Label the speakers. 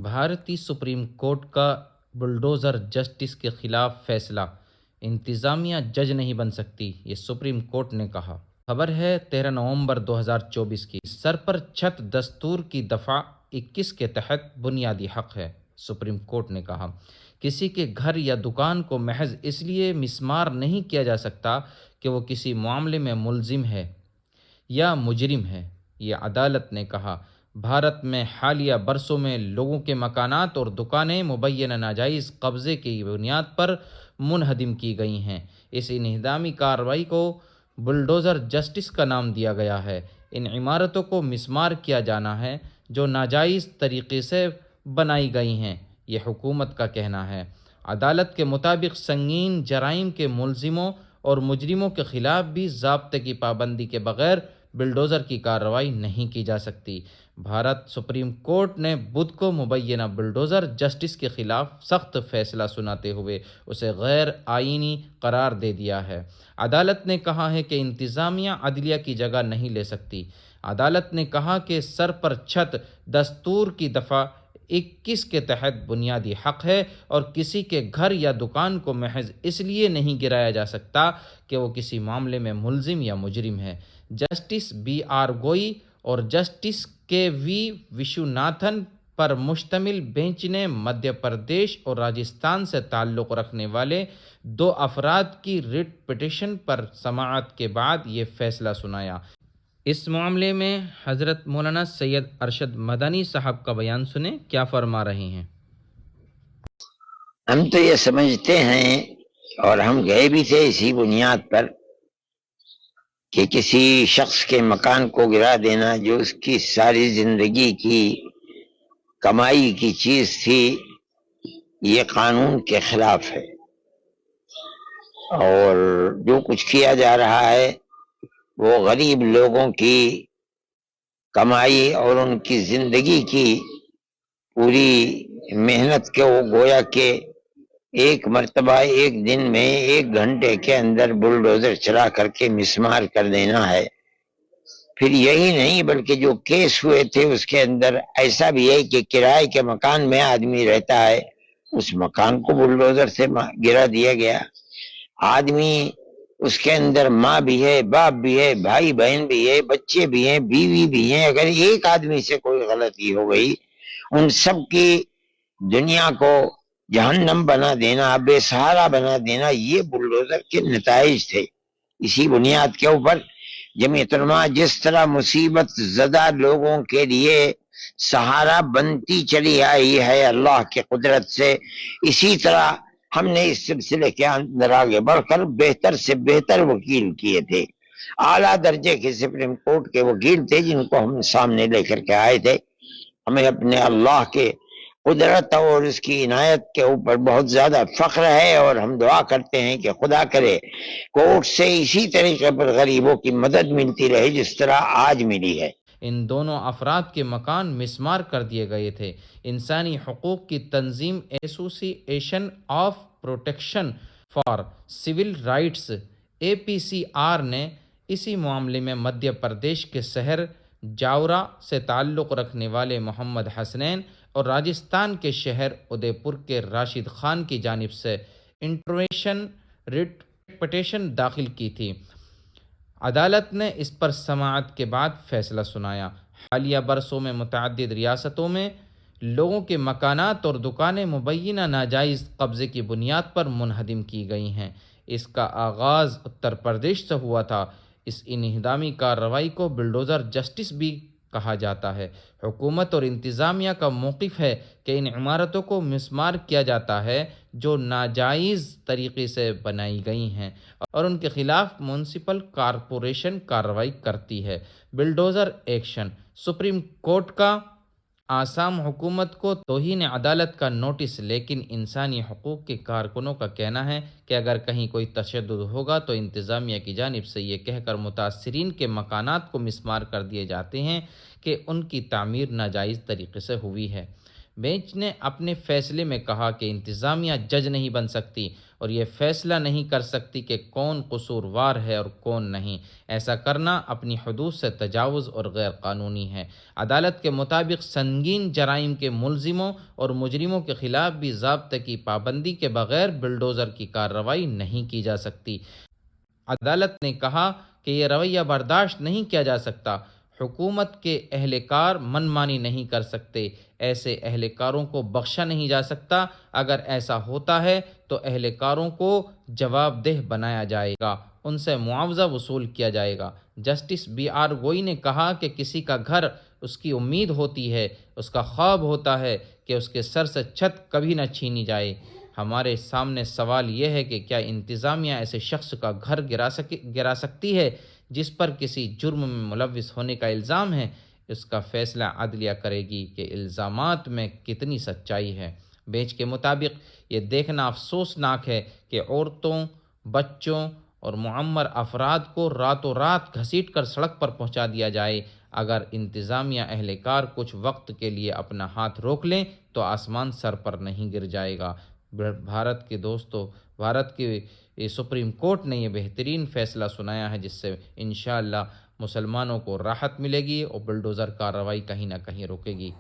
Speaker 1: بھارتی supreme court کا bulldozer justice کے خلاف فیصلہ، انتظامیہ جج نہیں بن سکتی، یہ سپریم کورٹ نے کہا۔ خبر ہے 13 نومبر 2024 کی۔ سر پر چھت دستور کی دفعہ 21 کے تحت بنیادی حق ہے، سپریم کورٹ نے کہا۔ کسی کے گھر یا دکان کو محض اس لیے مسمار نہیں کیا جا سکتا کہ وہ کسی معاملے میں ملزم ہے یا مجرم ہے، یہ عدالت نے کہا۔ بھارت میں حالیہ برسوں میں لوگوں کے مکانات اور دکانیں مبینہ ناجائز قبضے کی بنیاد پر منہدم کی گئی ہیں۔ اس انہدامی کارروائی کو بلڈوزر جسٹس کا نام دیا گیا ہے۔ ان عمارتوں کو مسمار کیا جانا ہے جو ناجائز طریقے سے بنائی گئی ہیں، یہ حکومت کا کہنا ہے۔ عدالت کے مطابق سنگین جرائم کے ملزموں اور مجرموں کے خلاف بھی ضابطے کی پابندی کے بغیر بلڈوزر کی کارروائی نہیں کی جا سکتی۔ بھارت سپریم کورٹ نے بدھ کو مبینہ بلڈوزر جسٹس کے خلاف سخت فیصلہ سناتے ہوئے اسے غیر آئینی قرار دے دیا ہے۔ عدالت نے کہا ہے کہ انتظامیہ عدلیہ کی جگہ نہیں لے سکتی۔ عدالت نے کہا کہ سر پر چھت دستور کی دفعہ 21 کے تحت بنیادی حق ہے اور کسی کے گھر یا دکان کو محض اس لیے نہیں گرایا جا سکتا کہ وہ کسی معاملے میں ملزم یا مجرم ہے۔ جسٹس بی آر گوئی اور جسٹس کے وی وشوناتھن پر مشتمل بینچ نے مدھیہ پردیش اور راجستھان سے تعلق رکھنے والے 2 افراد کی ریٹ پٹیشن پر سماعت کے بعد یہ فیصلہ سنایا۔ اس معاملے میں حضرت مولانا سید ارشد مدنی صاحب کا بیان سنیں، کیا فرما رہے ہیں۔
Speaker 2: ہم تو یہ سمجھتے ہیں اور ہم گئے بھی تھے اسی بنیاد پر کہ کسی شخص کے مکان کو گرا دینا جو اس کی ساری زندگی کی کمائی کی چیز تھی، یہ قانون کے خلاف ہے، اور جو کچھ کیا جا رہا ہے وہ غریب لوگوں کی کمائی اور ان کی زندگی کی پوری محنت کے وہ گویا کہ ایک مرتبہ ایک دن میں 1 گھنٹے کے اندر بلڈوزر چلا کر کے مسمار کر دینا ہے۔ پھر یہی نہیں بلکہ جو کیس ہوئے تھے اس کے اندر ایسا بھی ہے کہ کرائے کے مکان میں آدمی رہتا ہے، اس مکان کو بلڈوزر سے گرا دیا گیا۔ آدمی اس کے اندر ماں بھی ہے، باپ بھی ہے، بھائی بہن بھی ہے، بچے بھی ہیں، بیوی بھی ہیں۔ اگر ایک آدمی سے کوئی غلطی ہو گئی، ان سب کی دنیا کو جہنم بنا دینا، بے سہارا بنا دینا، یہ بلڈوزر کے نتائج تھے۔ اسی بنیاد کے اوپر جمعیت علماء جس طرح مصیبت زدہ لوگوں کے لیے سہارا بنتی چلی آئی ہے اللہ کی قدرت سے، اسی طرح ہم نے اس سلسلے کے اندر آگے بڑھ کر بہتر سے بہتر وکیل کیے تھے۔ اعلیٰ درجے کے سپریم کورٹ کے وکیل تھے جن کو ہم سامنے لے کر کے آئے تھے۔ ہمیں اپنے اللہ کے قدرت اور اس کی عنایت کے اوپر بہت زیادہ فخر ہے، اور ہم دعا کرتے ہیں کہ خدا کرے کورٹ سے اسی طریقے پر غریبوں کی مدد ملتی رہے جس طرح آج ملی ہے۔
Speaker 1: ان دونوں افراد کے مکان مسمار کر دیے گئے تھے۔ انسانی حقوق کی تنظیم ایسوسی ایشن of protection for civil rights APCR نے اسی معاملے میں مدھیہ پردیش کے شہر جاورا سے تعلق رکھنے والے محمد حسنین اور راجستھان کے شہر ادے پور کے راشد خان کی جانب سے انٹرویشن ریٹ پٹیشن داخل کی تھی۔ عدالت نے اس پر سماعت کے بعد فیصلہ سنایا۔ حالیہ برسوں میں متعدد ریاستوں میں لوگوں کے مکانات اور دکانیں مبینہ ناجائز قبضے کی بنیاد پر منہدم کی گئی ہیں۔ اس کا آغاز اتر پردیش سے ہوا تھا۔ اس انہدامی کارروائی کو بلڈوزر جسٹس بھی کہا جاتا ہے۔ حکومت اور انتظامیہ کا موقف ہے کہ ان عمارتوں کو مسمار کیا جاتا ہے جو ناجائز طریقے سے بنائی گئی ہیں اور ان کے خلاف میونسپل کارپوریشن کارروائی کرتی ہے۔ Bulldozer action. سپریم کورٹ کا آسام حکومت کو توہین عدالت کا نوٹس، لیکن انسانی حقوق کے کارکنوں کا کہنا ہے کہ اگر کہیں کوئی تشدد ہوگا تو انتظامیہ کی جانب سے یہ کہہ کر متاثرین کے مکانات کو مسمار کر دیے جاتے ہیں کہ ان کی تعمیر ناجائز طریقے سے ہوئی ہے۔ بینچ نے اپنے فیصلے میں کہا کہ انتظامیہ جج نہیں بن سکتی اور یہ فیصلہ نہیں کر سکتی کہ کون قصوروار ہے اور کون نہیں۔ ایسا کرنا اپنی حدود سے تجاوز اور غیر قانونی ہے۔ عدالت کے مطابق سنگین جرائم کے ملزموں اور مجرموں کے خلاف بھی ضابطے کی پابندی کے بغیر بلڈوزر کی کارروائی نہیں کی جا سکتی۔ عدالت نے کہا کہ یہ رویہ برداشت نہیں کیا جا سکتا۔ حکومت کے اہلکار منمانی نہیں کر سکتے، ایسے اہلکاروں کو بخشا نہیں جا سکتا۔ اگر ایسا ہوتا ہے تو اہلکاروں کو جواب دہ بنایا جائے گا، ان سے معاوضہ وصول کیا جائے گا۔ جسٹس بی آر گوئی نے کہا کہ کسی کا گھر اس کی امید ہوتی ہے، اس کا خواب ہوتا ہے کہ اس کے سر سے چھت کبھی نہ چھینی جائے۔ ہمارے سامنے سوال یہ ہے کہ کیا انتظامیہ ایسے شخص کا گھر گرا سکتی ہے جس پر کسی جرم میں ملوث ہونے کا الزام ہے؟ اس کا فیصلہ عدلیہ کرے گی کہ الزامات میں کتنی سچائی ہے۔ بینچ کے مطابق یہ دیکھنا افسوسناک ہے کہ عورتوں، بچوں اور معمر افراد کو راتوں رات گھسیٹ کر سڑک پر پہنچا دیا جائے۔ اگر انتظامیہ اہلکار کچھ وقت کے لیے اپنا ہاتھ روک لیں تو آسمان سر پر نہیں گر جائے گا۔ بھارت کی سپریم کورٹ نے یہ بہترین فیصلہ سنایا ہے جس سے انشاءاللہ مسلمانوں کو راحت ملے گی اور بلڈوزر کارروائی کہیں نہ کہیں رکے گی۔